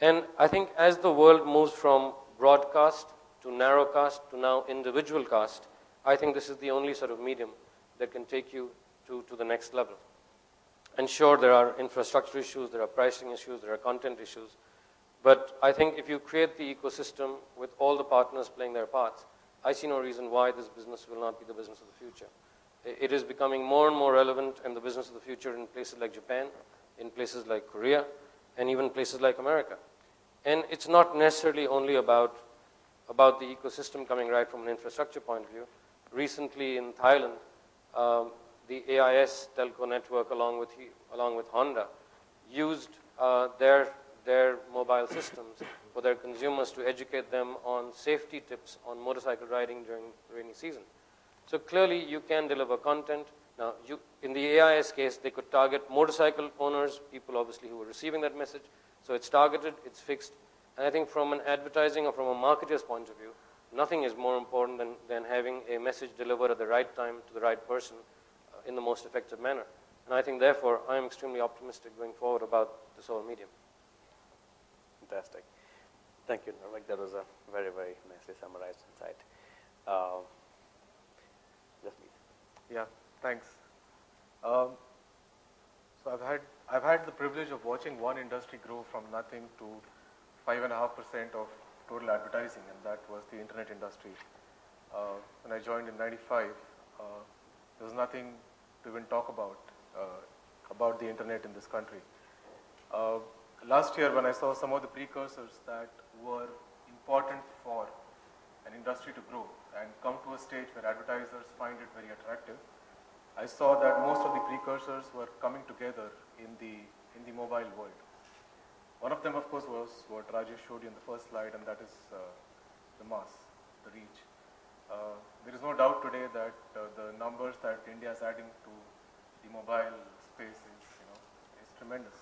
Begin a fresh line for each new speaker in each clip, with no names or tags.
And I think as the world moves from broadcast to narrowcast to now individual cast, I think this is the only sort of medium that can take you to the next level. And sure, there are infrastructure issues, there are pricing issues, there are content issues. But I think if you create the ecosystem with all the partners playing their parts, I see no reason why this business will not be the business of the future. It is becoming more and more relevant in the business of the future in places like Japan, in places like Korea, and even places like America. And it's not necessarily only about the ecosystem coming right from an infrastructure point of view. Recently in Thailand, the AIS telco network, along with Honda, used their mobile systems for their consumers to educate them on safety tips on motorcycle riding during rainy season. So clearly, you can deliver content. Now, in the AIS case, they could target motorcycle owners, people obviously who are receiving that message. So it's targeted, it's fixed. And I think from an advertising or from a marketer's point of view, nothing is more important than having a message delivered at the right time to the right person in the most effective manner. And I think, therefore, I am extremely optimistic going forward about this whole medium.
Fantastic. Thank you, Nirvik. That was a very, very nicely summarized insight. Jasmeet.
Yeah, thanks. So I've had the privilege of watching one industry grow from nothing to 5.5% of total advertising, and that was the internet industry. When I joined in '95, there was nothing to even talk about the internet in this country. Last year, when I saw some of the precursors that were important for an industry to grow and come to a stage where advertisers find it very attractive, I saw that most of the precursors were coming together in the mobile world. One of them, of course, was what Rajesh showed you in the first slide, and that is the mass, the reach. There is no doubt today that the numbers that India is adding to the mobile space is tremendous.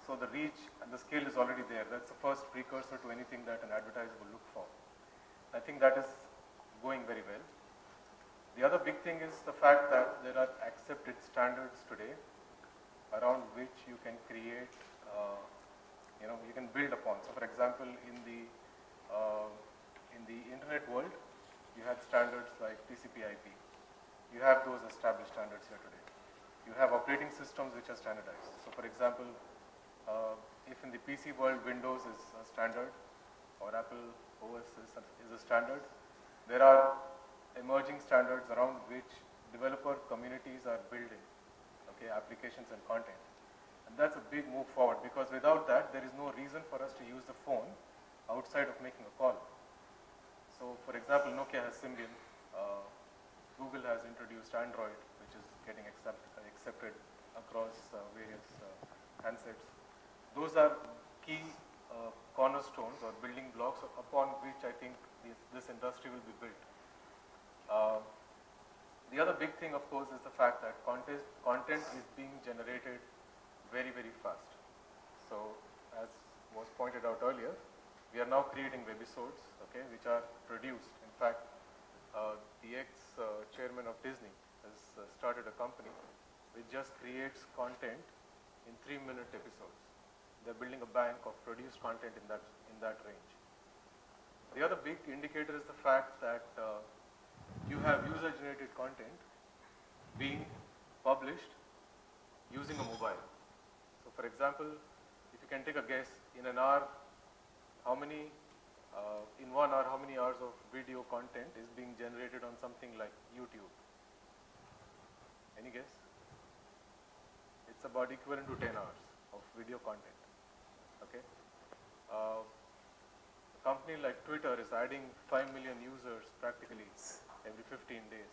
So the reach and the scale is already there. That's the first precursor to anything that an advertiser will look for. I think that is going very well. The other big thing is the fact that there are accepted standards today around which you can create, you can build upon. So for example, in the internet world, you had standards like TCP/IP. You have those established standards here today. You have operating systems which are standardized. So for example, if in the PC world Windows is a standard or Apple OS is a standard, there are emerging standards around which developer communities are building, applications and content. And that's a big move forward, because without that, there is no reason for us to use the phone outside of making a call. So for example, Nokia has Symbian, Google has introduced Android, which is getting accepted across various handsets. Those are key cornerstones or building blocks upon which I think this industry will be built. The other big thing, of course, is the fact that content is being generated very, very fast. So as was pointed out earlier, we are now creating webisodes, which are produced. In fact, the ex-chairman of Disney has started a company which just creates content in 3-minute episodes. They're building a bank of produced content in that range. The other big indicator is the fact that you have user-generated content being published using a mobile. So for example, if you can take a guess, in an hour, in 1 hour, how many hours of video content is being generated on something like YouTube? Any guess? It's about equivalent to 10 hours of video content. A company like Twitter is adding 5 million users practically every 15 days.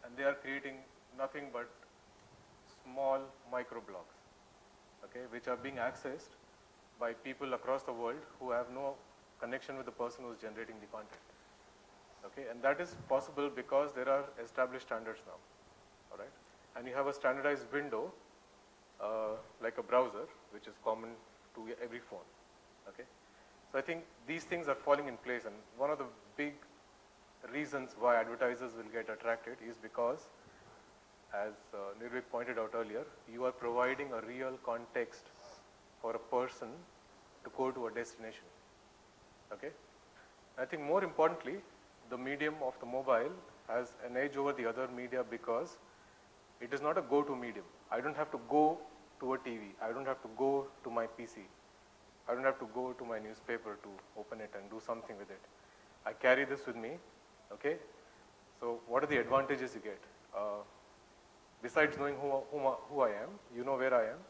And they are creating nothing but small microblogs, which are being accessed by people across the world who have no connection with the person who is generating the content. And that is possible because there are established standards now. All right, and you have a standardized window, like a browser, which is common to every phone. So I think these things are falling in place, and one of the big reasons why advertisers will get attracted is because, as Nirvik pointed out earlier, you are providing a real context for a person to go to a destination. Okay? I think more importantly, the medium of the mobile has an edge over the other media because it is not a go-to medium. I don't have to go to a TV. I don't have to go to my PC. I don't have to go to my newspaper to open it and do something with it. I carry this with me, okay? So what are the advantages you get? Besides knowing who I am, you know where I am,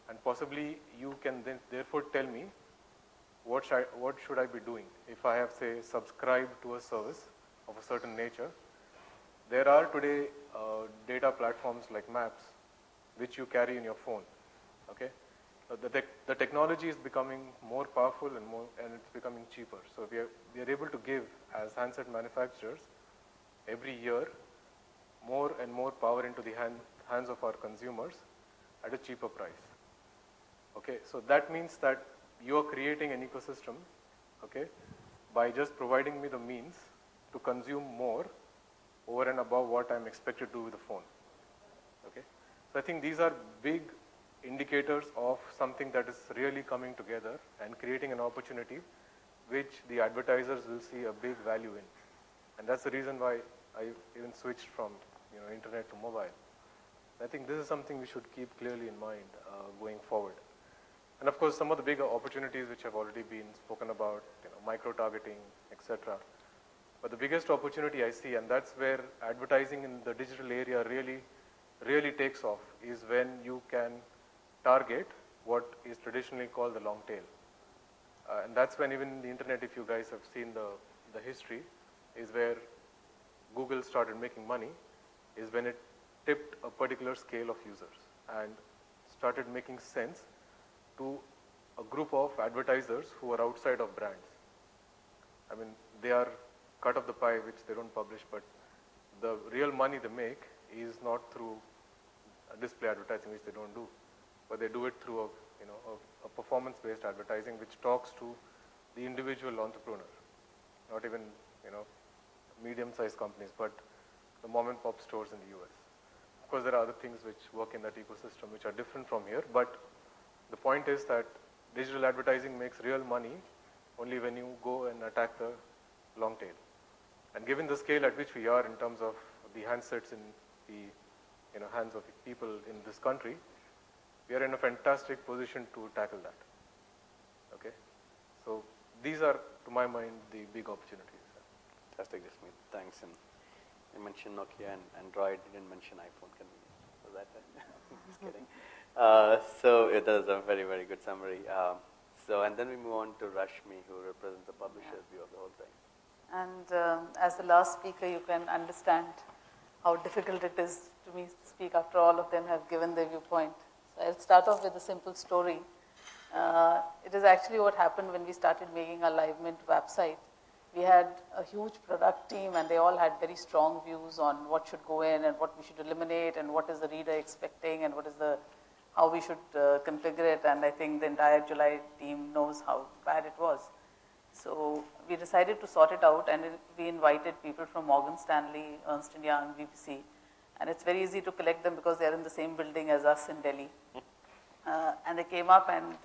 and possibly you can then therefore tell me what should I be doing if I have, say, subscribed to a service of a certain nature. There are today data platforms like Maps, which you carry in your phone, okay? The technology is becoming more powerful and it's becoming cheaper. So we are able to give, as handset manufacturers, every year more and more power into the hands of our consumers at a cheaper price. Okay, so that means that you are creating an ecosystem, okay, by just providing me the means to consume more over and above what I'm expected to do with the phone. Okay, so I think these are big indicators of something that is really coming together and creating an opportunity which the advertisers will see a big value in. And that's the reason why I even switched from internet to mobile. I think this is something we should keep clearly in mind going forward. And of course, some of the bigger opportunities which have already been spoken about, micro-targeting, etc. But the biggest opportunity I see, and that's where advertising in the digital area really takes off, is when you can target what is traditionally called the long tail. And that's when even the internet, if you guys have seen the history, is where Google started making money, is when it tipped a particular scale of users and started making sense to a group of advertisers who are outside of brands. I mean, they are cut of the pie which they don't publish, but the real money they make is not through display advertising, which they don't do, but they do it through a performance-based advertising which talks to the individual entrepreneur, not even medium-sized companies, but the mom-and-pop stores in the US. Of course, there are other things which work in that ecosystem which are different from here, but the point is that digital advertising makes real money only when you go and attack the long tail. And given the scale at which we are in terms of the handsets in the hands of people in this country, we are in a fantastic position to tackle that. Okay, so these are, to my mind, the big opportunities.
Fantastic, Jasmeet. Thanks. And you mentioned Nokia and Android. You didn't mention iPhone. Can we? Was that? Just kidding. So it was a very, very good summary. And then we move on to Rashmi, who represents the publisher's view of the whole thing.
And as the last speaker, you can understand how difficult it is to me to speak after all of them have given their viewpoint. So I'll start off with a simple story. It is actually what happened when we started making our LiveMint website. We had a huge product team, and they all had very strong views on what should go in and what we should eliminate and what is the reader expecting and how we should configure it. And I think the entire July team knows how bad it was. So we decided to sort it out, and we invited people from Morgan Stanley, Ernst & Young, BBC. And it's very easy to collect them because they're in the same building as us in Delhi. And they came up, and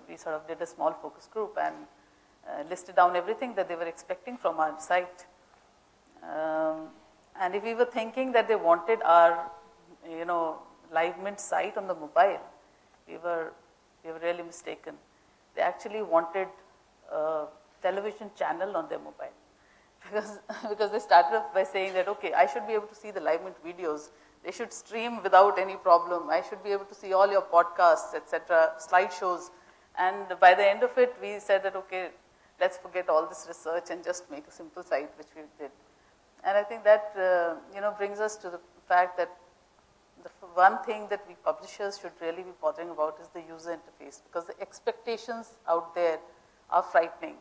we sort of did a small focus group and listed down everything that they were expecting from our site. And if we were thinking that they wanted our, LiveMint site on the mobile, we were really mistaken. They actually wanted a television channel on their mobile. Because they started off by saying that, okay, I should be able to see the LiveMint videos. They should stream without any problem. I should be able to see all your podcasts, etc., slideshows. And by the end of it, we said that, okay, let's forget all this research and just make a simple site, which we did. And I think that, brings us to the fact that the one thing that we publishers should really be bothering about is the user interface, because the expectations out there are frightening.